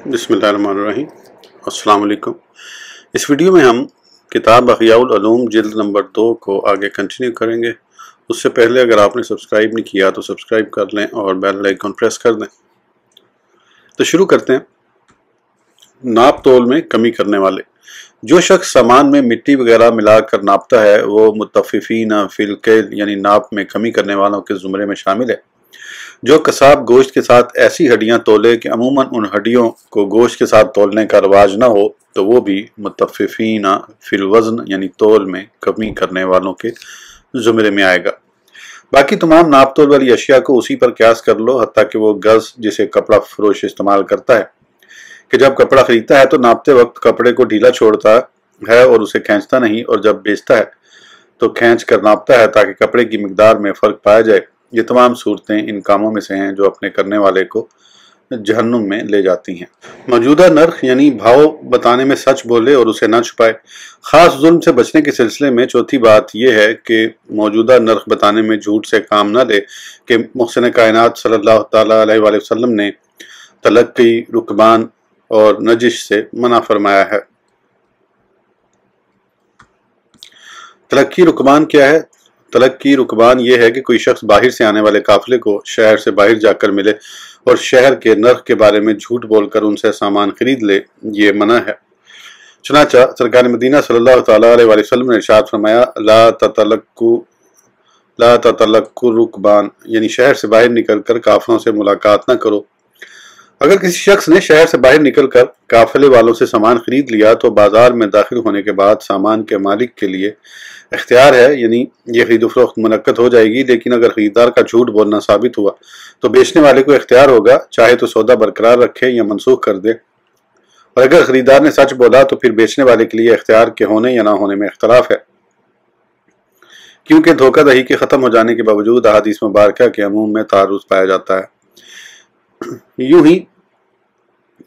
बिस्मिल्लाहिर्रहमानिर्रहीम। अस्सलाम वालेकुम। इस वीडियो में हम किताब अहयाउल उलूम जिल्द नंबर 2 को आगे कंटिन्यू करेंगे। उससे पहले अगर आपने सब्सक्राइब नहीं किया तो सब्सक्राइब कर लें और बेल आइकन प्रेस कर दें। तो शुरू करते हैं। नाप तोल में कमी करने वाले। जो शख्स सामान में मिट्टी वगैरह मिलाकर नापता है वो मुतफ़िफ़ीन फ़िल कैल यानी नाप में कमी करने वालों के ज़ुमरे में शामिल है। जो कसाब गोश्त के साथ ऐसी हड्डियां तोले कि अमूमन उन हड्डियों को गोश्त के साथ तोलने का रवाज ना हो तो वो भी मुतफ़िफ़ीन फ़िल वज़न यानी तोल में कमी करने वालों के ज़ुमरे में आएगा। बाकी तमाम नाप तोल वाली अशिया को उसी पर क्यास कर लो, हत्ता कि वो गज़ जिसे कपड़ा फरोश इस्तेमाल करता है कि जब कपड़ा खरीदता है तो नापते वक्त कपड़े को ढीला छोड़ता है और उसे खींचता नहीं, और जब बेचता है तो खींच कर नापता है ताकि कपड़े की मिकदार में फ़र्क पाया जाए। ये तमाम सूरतें इन कामों में से हैं जो अपने करने वाले को जहन्नुम में ले जाती हैं। मौजूदा नर्ख यानी भाव बताने में सच बोले और उसे न छुपाए। ख़ास जुल्म से बचने के सिलसिले में चौथी बात यह है कि मौजूदा नर्ख बताने में झूठ से काम न ले कि मुहसिन कायनात सल्लल्लाहु तआला अलैहि वसल्लम ने तलक्की, रुकबान और नजिश से मना फरमाया है। तलक्की रुकबान क्या है? तलक्की रुकबान यह है कि कोई शख्स बाहर से आने वाले काफिले को शहर से बाहर जाकर मिले और शहर के नर्ख के बारे में झूठ बोलकर उनसे सामान खरीद ले, ये मना है। चुनांचा सरकार मदीना सल्लल्लाहु तआला अलैहि वसल्लम ने इरशाद फरमाया, ला ततलक्कु रुकबान यानी शहर से बाहर निकलकर काफिलों से मुलाकात न करो। अगर किसी शख्स ने शहर से बाहर निकलकर काफिले वालों से सामान खरीद लिया तो बाजार में दाखिल होने के बाद सामान के मालिक के लिए इख्तियार है, यानी यह खरीद फरोख्त मुनक्कद हो जाएगी। लेकिन अगर खरीदार का झूठ बोलना साबित हुआ तो बेचने वाले को इख्तियार होगा, चाहे तो सौदा बरकरार रखे या मनसूख कर दे। और अगर खरीदार ने सच बोला तो फिर बेचने वाले के लिए इख्तियार के होने या ना होने में इख्तलाफ है, क्योंकि धोखाधड़ी के खत्म हो जाने के बावजूद अहादीस मुबारका के अमूम में तारुज़ पाया जाता है। यूं ही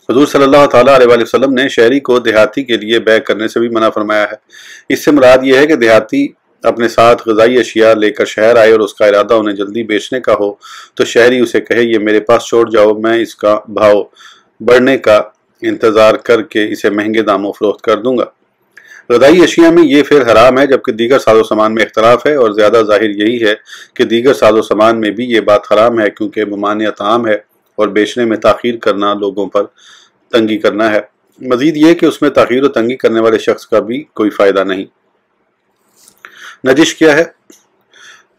हुज़ूर सल्लल्लाहु तआला अलैहि वसल्लम ने शहरी को देहाती के लिए बैग करने से भी मना फरमाया है। इससे मुराद यह है कि देहाती अपने साथ ग़िज़ाई अशिया लेकर शहर आए और उसका इरादा उन्हें जल्दी बेचने का हो तो शहरी उसे कहे, ये मेरे पास छोड़ जाओ, मैं इसका भाव बढ़ने का इंतज़ार करके इसे महंगे दामों फरोख्त कर दूंगा। ग़िज़ाई अशिया में ये फिर हराम है, जबकि दीगर साजो सामान में इख्तलाफ है, और ज़्यादा ज़ाहिर यही है कि दीगर साजो सामान में भी ये बात हराम है, क्योंकि मुमानिअत ताम है और बेचने में ताख़ीर करना लोगों पर तंगी करना है। मज़ीद ये कि उसमें ताख़ीर और तंगी करने वाले शख्स का भी कोई फ़ायदा नहीं। नजिश क्या है?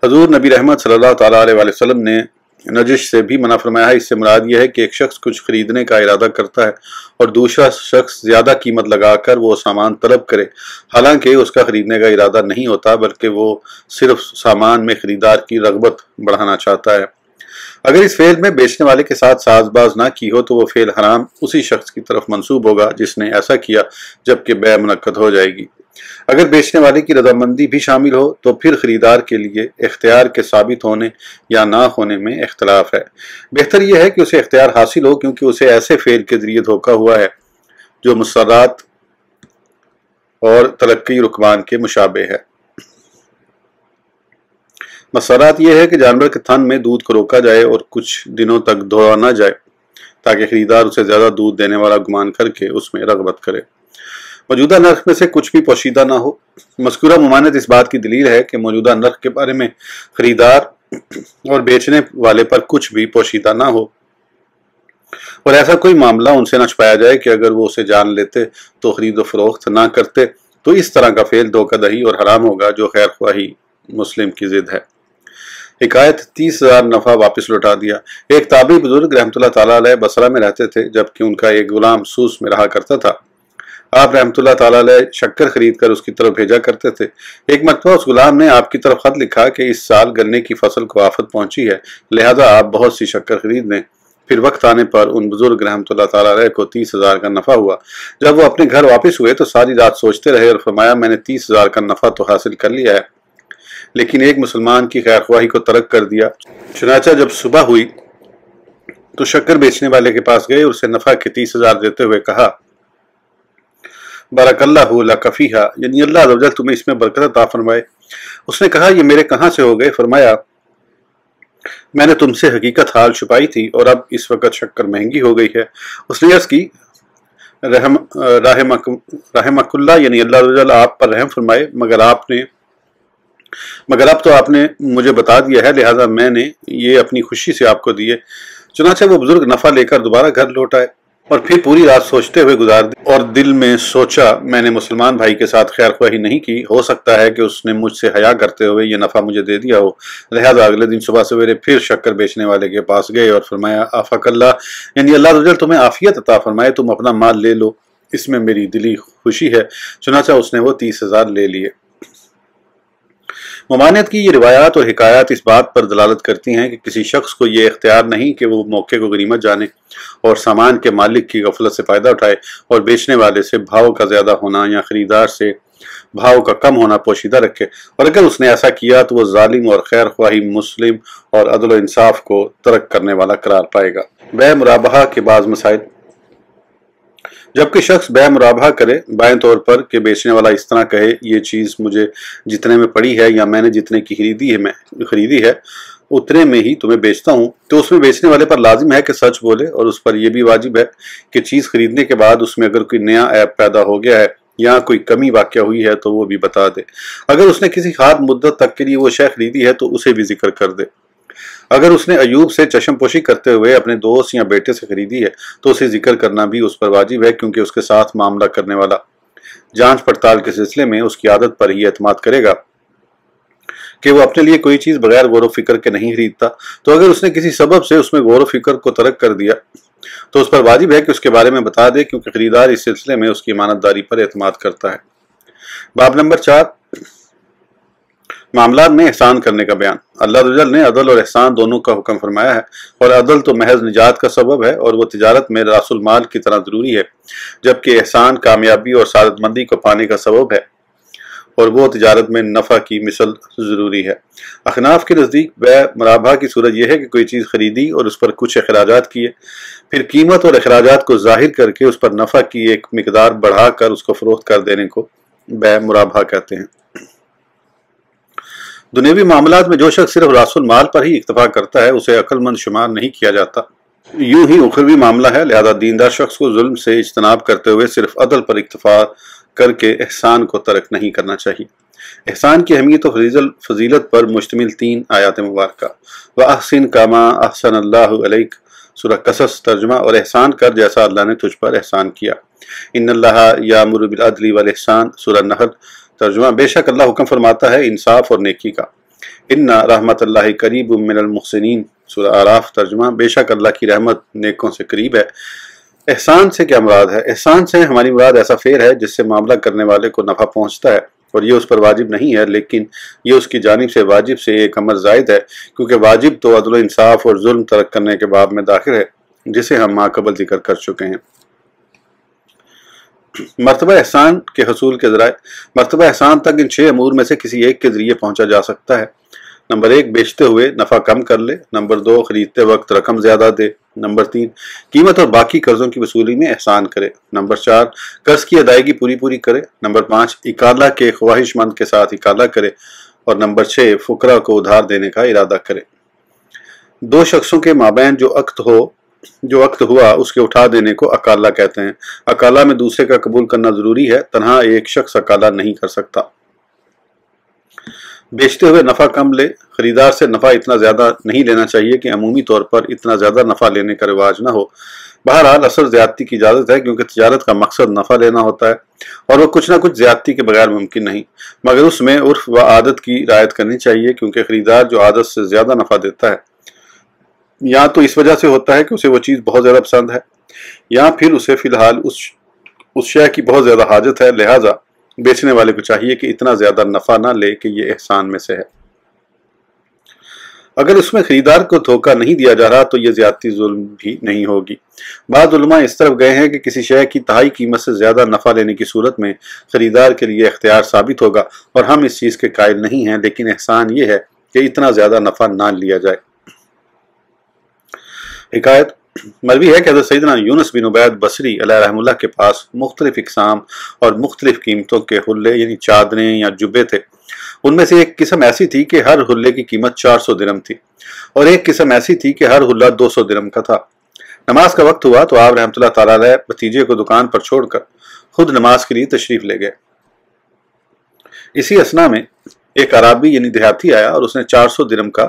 हुज़ूर नबी रहमत सल्लल्लाहु तआला अलैहि वसल्लम ने नजिश से भी मना फरमाया है। इससे मुराद यह है कि एक शख्स कुछ खरीदने का इरादा करता है और दूसरा शख्स ज़्यादा कीमत लगाकर वो सामान तलब करे, हालांकि उसका खरीदने का इरादा नहीं होता, बल्कि वो सिर्फ सामान में खरीदार की रग़बत बढ़ाना चाहता है। अगर इस फेल में बेचने वाले के साथ साजबाज ना की हो तो वो फेल हराम उसी शख्स की तरफ मंसूब होगा जिसने ऐसा किया, जबकि बै मुनक्कद हो जाएगी। अगर बेचने वाले की रजामंदी भी शामिल हो तो फिर खरीदार के लिए इख्तियार के साबित होने या ना होने में इख्तलाफ है। बेहतर यह है कि उसे इख्तियार हासिल हो, क्योंकि उसे ऐसे फेल के जरिए धोखा हुआ है जो मुसर्रात और तलक्की रुकबान के मुशाबे है। मसरात यह है कि जानवर के थन में दूध को रोका जाए और कुछ दिनों तक धोया न जाए ताकि खरीदार उसे ज़्यादा दूध देने वाला गुमान करके उसमें रग़बत करे। मौजूदा नर्ख में से कुछ भी पोशीदा ना हो। मज़कूरा मुमानत इस बात की दलील है कि मौजूदा नर्ख के बारे में खरीदार और बेचने वाले पर कुछ भी पोशीदा ना हो और ऐसा कोई मामला उनसे न छुपाया जाए कि अगर वो उसे जान लेते तो खरीद फरोख्त ना करते। तो इस तरह का फेल धोखाधड़ी और हराम होगा जो खैर ख्वाही मुस्लिम की जिद है। हिकायत 30,000 नफ़ा वापस लौटा दिया। एक ताबी बुजुर्ग रहमतुल्लाह ताला अलैह बसरा में रहते थे, जबकि उनका एक गुलाम सूस में रहा करता था। आप रहमतुल्लाह ताला अलैह शक्कर खरीद कर उसकी तरफ भेजा करते थे। एक मरतबा उस गुलाम ने आपकी तरफ खत लिखा कि इस साल गन्ने की फसल को आफत पहुंची है, लिहाजा आप बहुत सी शक्कर खरीद लें। फिर वक्त आने पर उन बुजुर्ग रहमतुल्लाह ताला अलैह को 30,000 का नफ़ा हुआ। जब वो अपने घर वापस हुए तो सारी रात सोचते रहे और फरमाया, मैंने 30,000 का नफ़ा तो हासिल कर लिया है, लेकिन एक मुसलमान की खैर ख्वाही को तर्क कर दिया। चुनांचा जब सुबह हुई तो शक्कर बेचने वाले के पास गए और उसे नफ़ा के 30,000 देते हुए कहा, बारकल्लाहु लका फीहा, यानी अल्लाह अज़्ज़ व जल तुम्हें इसमें बरकत अता फरमाए। उसने कहा, ये मेरे कहाँ से हो गए? फरमाया, मैंने तुमसे हकीकत हाल छुपाई थी और अब इस वक्त शक्कर महंगी हो गई है। उसने अर्ज़ की, رحمک اللہ یعنی اللہ رضا آپ پر رحم فرمائے، مگر اب تو آپ نے مجھے بتا دیا ہے، لہذا میں نے یہ اپنی خوشی سے آپ کو دیے۔ چنانچہ وہ بزرگ نفع لے کر دوبارہ گھر لوٹ آئے اور پھر پوری رات سوچتے ہوئے گزار دی، اور دل میں سوچا میں نے مسلمان بھائی کے ساتھ خیر خواہی نہیں کی، ہو سکتا ہے کہ اس نے مجھ سے حیا کرتے ہوئے یہ نفع مجھے دے دیا ہو۔ لہذا اگلے دن صبح سویرے پھر شکر بیچنے والے کے پاس گئے اور فرمایا آفاک اللہ، یعنی اللہ رجل تمہیں عافیت عطا فرمائے، تم اپنا مال لے لو، اس میں میری دلی خوشی ہے۔ چنانچہ اس نے وہ 30,000 لے لیے۔ ممانعت کی یہ روایات اور حکایات اس بات پر دلالت کرتی ہیں کہ کسی شخص کو یہ اختیار نہیں کہ وہ موقع کو غنیمت جانے اور سامان کے مالک کی غفلت سے فائدہ اٹھائے اور بیچنے والے سے بھاؤ کا زیادہ ہونا یا خریدار سے بھاؤ کا کم ہونا پوشیدہ رکھے، اور اگر اس نے ایسا کیا تو وہ ظالم اور خیر خواہی مسلم اور عدل و انصاف کو ترک کرنے والا قرار پائے گا۔ بے مرابحہ کے بعض مسائل۔ جبکہ شخص بے مرابحہ کرے بائیں طور پر کہ بیچنے والا اس طرح کہے یہ چیز مجھے جتنے میں پڑی ہے یا میں نے جتنے کی خریدی ہے اتنے میں ہی تمہیں بیچتا ہوں، تو اس میں بیچنے والے پر لازم ہے کہ سچ بولے، اور اس پر یہ بھی واجب ہے کہ چیز خریدنے کے بعد اس میں اگر کوئی نیا عیب پیدا ہو گیا ہے یا کوئی کمی واقع ہوئی ہے تو وہ بھی بتا دے۔ اگر اس نے کسی خاص مدت تک کے لیے وہ شے خریدی ہے تو اسے بھی ذکر کر دے۔ اگر اس نے ایوب سے چشم پوشی کرتے ہوئے اپنے دوست یا بیٹے سے خریدی ہے تو اسے ذکر کرنا بھی اس پر واجب ہے، کیونکہ اس کے ساتھ معاملہ کرنے والا جانچ پڑتال کے سلسلے میں اس کی عادت پر ہی اعتماد کرے گا کہ وہ اپنے لیے کوئی چیز بغیر غور و فکر کے نہیں خریدتا۔ تو اگر اس نے کسی سبب سے اس میں غور و فکر کو ترک کر دیا تو اس پر واجب ہے کہ اس کے بارے میں بتا دے، کیونکہ خریدار اس سلسلے میں اس کی امانت داری پر اعتماد کرتا ہے۔ باب نمبر 4، معاملات میں احسان کرنے کا بیان۔ اللہ رجل نے عدل اور احسان دونوں کا حکم فرمایا ہے، اور عدل تو محض نجات کا سبب ہے اور وہ تجارت میں راس المال کی طرح ضروری ہے، جبکہ احسان کامیابی اور سعادت مندی کو پانے کا سبب ہے اور وہ تجارت میں نفع کی مثل ضروری ہے۔ احناف کے نزدیک بے مرابحہ کی صورت یہ ہے کہ کوئی چیز خریدی اور اس پر کچھ اخراجات کیے، پھر قیمت اور اخراجات کو ظاہر کر کے اس پر نفع کی ایک مقدار بڑھا کر اس کو فروخت کر دینے کو بے مرابحہ کہتے ہیں۔ دنیوی معاملات میں جو شخص صرف راس المال پر ہی اکتفا کرتا ہے اسے عقل مند شمار نہیں کیا جاتا۔ یوں ہی اخروی معاملہ ہے، لہذا دیندار شخص کو ظلم سے اجتناب کرتے ہوئے صرف عدل پر اکتفا کر کے احسان کو ترک نہیں کرنا چاہیے۔ احسان کی اہمیت و فضیلت پر مشتمل 3 آیات مبارکہ، وَأَحْسِن كَمَا أَحْسَنَ اللَّهُ عَلَيْكَ سورہ قصص ترجمہ، اور احسان کر جیسا اللہ نے تجھ پر احسان کیا۔ ان اللہ یامر بالعدل والاحسان سورہ نحل ترجمہ، بے شک اللہ حکم فرماتا ہے انصاف اور نیکی کا۔ ان رحمت اللہ قریب من المحسنین سورہ اعراف ترجمہ، بے شک اللہ کی رحمت نیکوں سے قریب ہے۔ احسان سے کیا مراد ہے؟ احسان سے ہماری مراد ایسا فعل ہے جس سے معاملہ کرنے والے کو نفع پہنچتا ہے، اور یہ اس پر واجب نہیں ہے، لیکن یہ اس کی جانب سے واجب سے ایک امر زائد ہے، کیونکہ واجب تو عدل و انصاف اور ظلم ترک کرنے کے باب میں داخل ہے، جسے ہم ماقبل ذکر کر چکے ہیں۔ مرتبہ احسان کے حصول کے ذرائع۔ مرتبہ احسان تک ان 6 امور میں سے کسی ایک کے ذریعے پہنچا جا سکتا ہے۔ نمبر 1، بیچتے ہوئے نفع کم کر لے۔ نمبر 2، خریدتے وقت رقم زیادہ دے۔ نمبر 3، قیمت اور باقی قرضوں کی وصولی میں احسان کرے۔ نمبر 4، قرض کی ادائیگی پوری کرے۔ نمبر 5، اکالہ کے خواہش مند کے ساتھ اکالہ کرے۔ اور نمبر 6، فقراء کو ادھار دینے کا ارادہ کرے۔ 2 شخصوں کے مابین جو عقد ہوا اس کے اٹھا دینے کو اکالہ کہتے ہیں۔ اکالہ میں دوسرے کا قبول کرنا ضروری ہے، تنہا ایک شخص اکالہ نہیں کر سکتا۔ بیچتے ہوئے نفع کم لے۔ خریدار سے نفع اتنا زیادہ نہیں لینا چاہیے کہ عمومی طور پر اتنا زیادہ نفع لینے کا رواج نہ ہو۔ بہرحال اصل زیادتی کی اجازت ہے، کیونکہ تجارت کا مقصد نفع لینا ہوتا ہے اور وہ کچھ نہ کچھ زیادتی کے بغیر ممکن نہیں، مگر اس میں عرف و عادت کی رعایت کرنی چاہیے، کیونکہ خریدار جو عادت سے زیادہ نفع دیتا ہے یا تو اس وجہ سے ہوتا ہے کہ اسے وہ چیز بہت زیادہ پسند ہے، یا پھر اسے فی الحال اس شے کی بہت زیادہ حاجت ہے، لہٰذا بیچنے والے کو چاہیے کہ اتنا زیادہ نفع نہ لے کہ یہ احسان میں سے ہے۔ اگر اس میں خریدار کو دھوکہ نہیں دیا جا رہا تو یہ زیادتی ظلم بھی نہیں ہوگی۔ بعض علماء اس طرف گئے ہیں کہ کسی شے کی تہائی قیمت سے زیادہ نفع لینے کی صورت میں خریدار کے لیے اختیار ثابت ہوگا، اور ہم اس چیز کے قائل نہیں ہیں، لیکن احسان یہ ہے کہ اتنا زیادہ نفع نہ لیا جائے۔ حکایت مروی ہے کہ حضرت سیدنا یونس بن عبید بصری علیہ رحم اللہ کے پاس مختلف اقسام اور مختلف قیمتوں کے حلے یعنی چادریں یا جبے تھے۔ ان میں سے ایک قسم ایسی تھی کہ ہر حلے کی قیمت 400 درہم تھی، اور ایک قسم ایسی تھی کہ ہر حلہ 200 درہم کا تھا۔ नमाज का वक्त हुआ तो आप रहमतुल्लाह ताला अलैह भतीजे को दुकान पर छोड़कर खुद नमाज के लिए तशरीफ ले गए। इसी असना में एक अराबी यानी देहाती आया और उसने 400 दिरहम का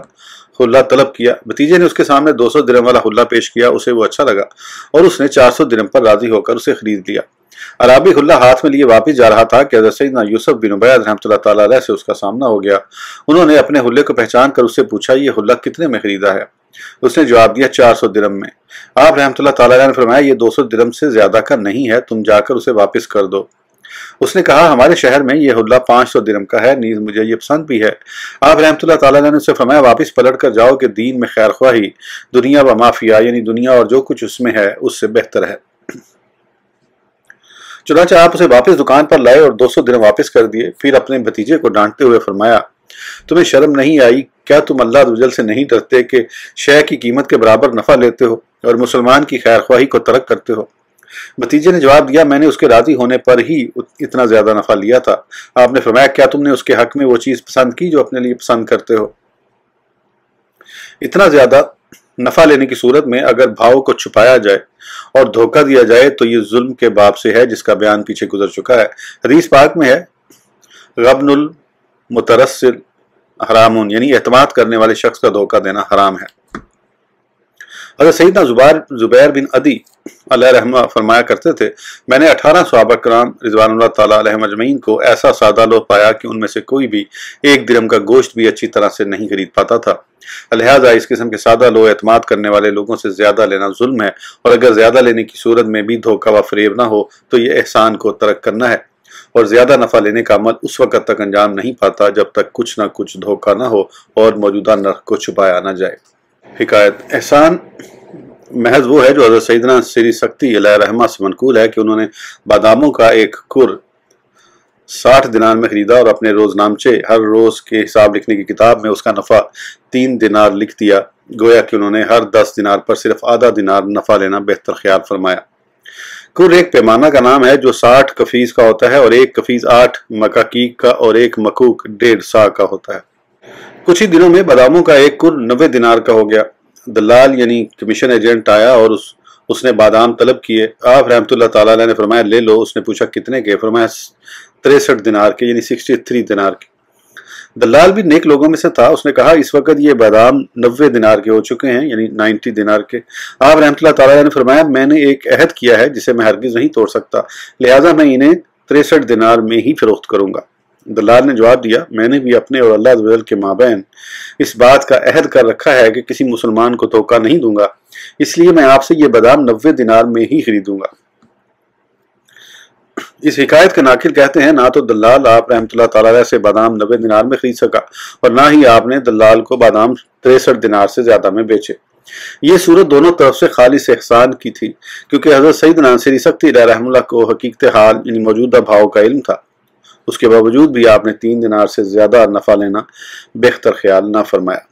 हुल्ला तलब किया। भतीजे ने उसके सामने 200 दिरहम वाला हुल्ला पेश किया। उसे वो अच्छा लगा और उसने 400 दिरहम पर राजी होकर उसे खरीद लिया। अराबी हुल्ला हाथ में लिए वापस जा रहा था कि हज़रत सैयदना यूसुफ बिन उबैद रहमतुल्लाह ताला अलैह से उसका सामना हो गया। उन्होंने अपने हुल्ले को पहचान कर उससे पूछा, ये हुल्ला कितने में खरीदा है? उसने जवाब दिया, 400 दिरहम में। आप रहमतुल्लाह ताला अलैह ने फरमाया, ये 200 दिरहम से ज्यादा का नहीं है, तुम जाकर उसे वापस कर दो। उसने कहा, हमारे शहर में ये हुल्ला 500 दिरहम का है, नीज मुझे ये पसंद भी है। आप रहमतुल्लाह ताला अलैह ने उससे फरमाया, वापस पलट कर जाओ कि दीन में खैर ख्वाही दुनिया व माफिया यानी दुनिया और जो कुछ उसमें है उससे बेहतर है। चुनांचे आप उसे वापस दुकान पर लाए और 200 दिरहम वापस कर दिए। फिर अपने भतीजे को डांटते हुए फरमाया, तुम्हें शर्म नहीं आई? क्या तुम अल्लाह अज़्ज़वजल से नहीं डरते कि शय की कीमत के बराबर नफा लेते हो और मुसलमान की खैर ख्वाही को तर्क करते हो? भतीजे ने जवाब दिया, मैंने उसके राजी होने पर ही इतना ज्यादा नफा लिया था। आपने फरमाया, क्या तुमने उसके हक में वो चीज पसंद की जो अपने लिए पसंद करते हो? इतना ज्यादा नफा लेने की सूरत में अगर भाव को छुपाया जाए और धोखा दिया जाए तो ये जुल्म के बाब से है, जिसका बयान पीछे गुजर चुका है। हदीस पाक में है, गब्नुल मुतरस्सिल हरामुन, यानी एतमाद करने वाले शख्स का धोखा देना हराम है। हज़रत सैयदना जुबैर बिन अदी अलैह रहमा फरमाया करते थे, मैंने 18 सहाबा कराम रिज़वानुल्लाह ताला अलैहिम अजमईन को ऐसा सादा लोग पाया कि उनमें से कोई भी 1 दिरहम का गोश्त भी अच्छी तरह से नहीं खरीद पाता था। लिहाजा इस किस्म के सादा लोग एतमाद करने वाले लोगों से ज्यादा लेना जुल्म है, और अगर ज्यादा लेने की सूरत में भी धोखा व फरेब ना हो तो ये एहसान को तर्क करना है। और ज्यादा नफा लेने का अमल उस वक्त तक अंजाम नहीं पाता जब तक कुछ ना कुछ धोखा ना हो और मौजूदा नर्ख को छुपाया ना जाए। हिकायत, एहसान महज वो है जो हज़रत सैयदना सिरी सख्ती अलैहि रहमा से मनकूल है कि उन्होंने बादामों का एक कुर 60 दिनार में खरीदा और अपने रोजनामचे हर रोज के हिसाब लिखने की किताब में उसका नफा 3 दिनार लिख दिया। गोया कि उन्होंने हर 10 दिनार पर सिर्फ आधा दिनार नफा लेना बेहतर ख्याल फरमाया। कुर एक पैमाना का नाम है जो 60 कफीज का होता है और एक कफीज 8 मकाकीक का और एक मकूक 1.5 सा का होता है। कुछ ही दिनों में बादामों का एक कुर 90 दिनार का हो गया। दलाल यानी कमीशन एजेंट आया और उसने बादाम तलब किए। आप रहमतुल्लाह ताला अलैह ने फरमाया, ले लो। उसने पूछा, कितने के? फरमाया, 63 दिनार के, यानी 63 दिनार के। दलाल भी नेक लोगों में से था। उसने कहा, इस वक्त ये बादाम 90 दिनार के हो चुके हैं, यानी 90 दिनार के। आप रहमतुल्लाह ताला अलैह ने फरमाया, मैंने एक अहद किया है जिसे मैं हरगिज नहीं तोड़ सकता, लिहाजा मैं इन्हें 63 दिनार में ही फरोख्त करूंगा। दलाल ने जवाब दिया, मैंने भी अपने और अल्लाह अज़्ज़वजल के माबैन इस बात का अहद कर रखा है कि किसी मुसलमान को धोखा नहीं दूंगा, इसलिए मैं आपसे ये बादाम 90 दिनार में ही खरीदूंगा। इस हिकायत के नाकिल कहते हैं, ना तो दलाल आप रहमतुल्लाह ताला अलैह से बादाम 90 दिनार में खरीद सका और ना ही आपने दलाल को बादाम 63 दिनार से ज्यादा में बेचे। ये सूरत दोनों तरफ से खालिस एहसान की थी, क्योंकि हज़रत सैयदना सिरी सख्ती रहमतुल्लाह को हकीकत हाल यानी मौजूदा भाव का इल्म था। उसके बावजूद भी आपने 3 दिनार से ज्यादा नफा लेना बेहतर ख्याल ना फरमाया।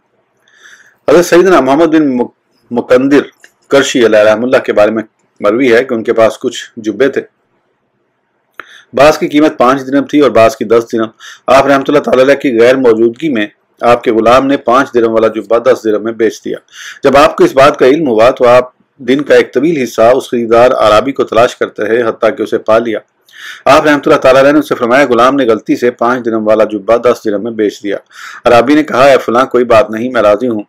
हज़रत सैयदना मोहम्मद बिन मुकंदिर करशी अलैहि रहमतुल्लाह के बारे में मरवी है कि उनके पास कुछ जुब्बे थे। बास की कीमत 5 दिरहम थी और बास की 10 दिरहम। आप रहमतुल्लाह ताला अलैह की गैर मौजूदगी में आपके गुलाम ने 5 दिरहम वाला जुब्बा 10 दिरहम में बेच दिया। जब आपको इस बात का इल्म हुआ तो आप दिन का एक तवील हिस्सा उस खरीदार अराबी को तलाश करते रहे, हत्ता कि उसे पा लिया। आप रहमतुल्लाह ताला अलैह ने उससे फरमाया, गुलाम ने गलती से 5 दिरहम वाला जुब्बा 10 दिरहम में बेच दिया। अराबी ने कहा, फलां कोई बात नहीं, मैं राजी हूँ।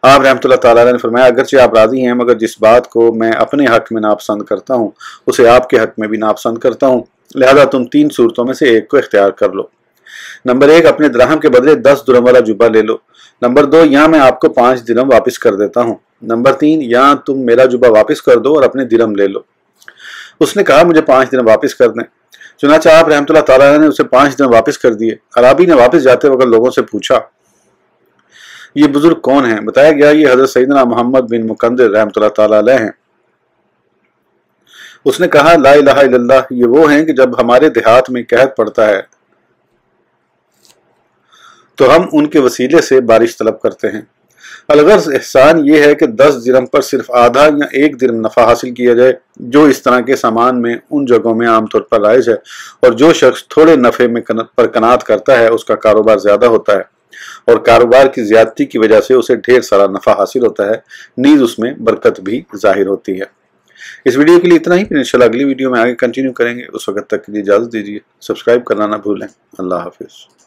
आप रहमतुल्लाह ताला अलैह ने फरमाया, अगरचे आप राजी हैं, मगर जिस बात को मैं अपने हक में नापसंद करता हूँ उसे आपके हक में भी नापसंद करता हूँ, लिहाजा तुम 3 सूरतों में से एक को इख्तियार कर लो। नंबर 1, अपने दिरहम के बदले 10 दिरहम वाला जुब्बा ले लो। नंबर 2, यहाँ मैं आपको 5 दिरहम वापस कर देता हूँ। नंबर 3, यहाँ तुम मेरा जुब्बा वापस कर दो और अपने दिरहम ले लो। उसने कहा, मुझे 5 दिरहम वापस कर दें। चुनांचे आप रहमतुल्लाह ताला अलैह ने उसे 5 दिरहम वापस कर दिए। अराबी ने वापस जाते वक्त लोगों से पूछा, ये बुजुर्ग कौन है? बताया गया, ये हज़रत सैयदना मोहम्मद बिन मुकंदिर रहमतुल्लाह ताला अलैह हैं। उसने कहा, ला इलाहा इल्लल्लाह, ये वो हैं कि जब हमारे देहात में कहत पड़ता है तो हम उनके वसीले से बारिश तलब करते हैं। अलगर्ज एहसान ये है कि 10 दिरहम पर सिर्फ आधा या 1 दिरहम नफा हासिल किया जाए, जो इस तरह के सामान में उन जगहों में आमतौर पर राइज है, और जो शख्स थोड़े नफे में पर कनात करता है उसका कारोबार ज्यादा होता है। اور کاروبار کی زیادتی کی وجہ سے اسے ڈھیر سارا نفع حاصل ہوتا ہے، نیز اس میں برکت بھی ظاہر ہوتی ہے۔ اس ویڈیو کے لیے اتنا ہی، پھر انشاءاللہ اگلی ویڈیو میں آگے کنٹینیو کریں گے۔ اس وقت تک کے لیے اجازت دیجیے، سبسکرائب کرنا نہ بھولیں۔ اللہ حافظ۔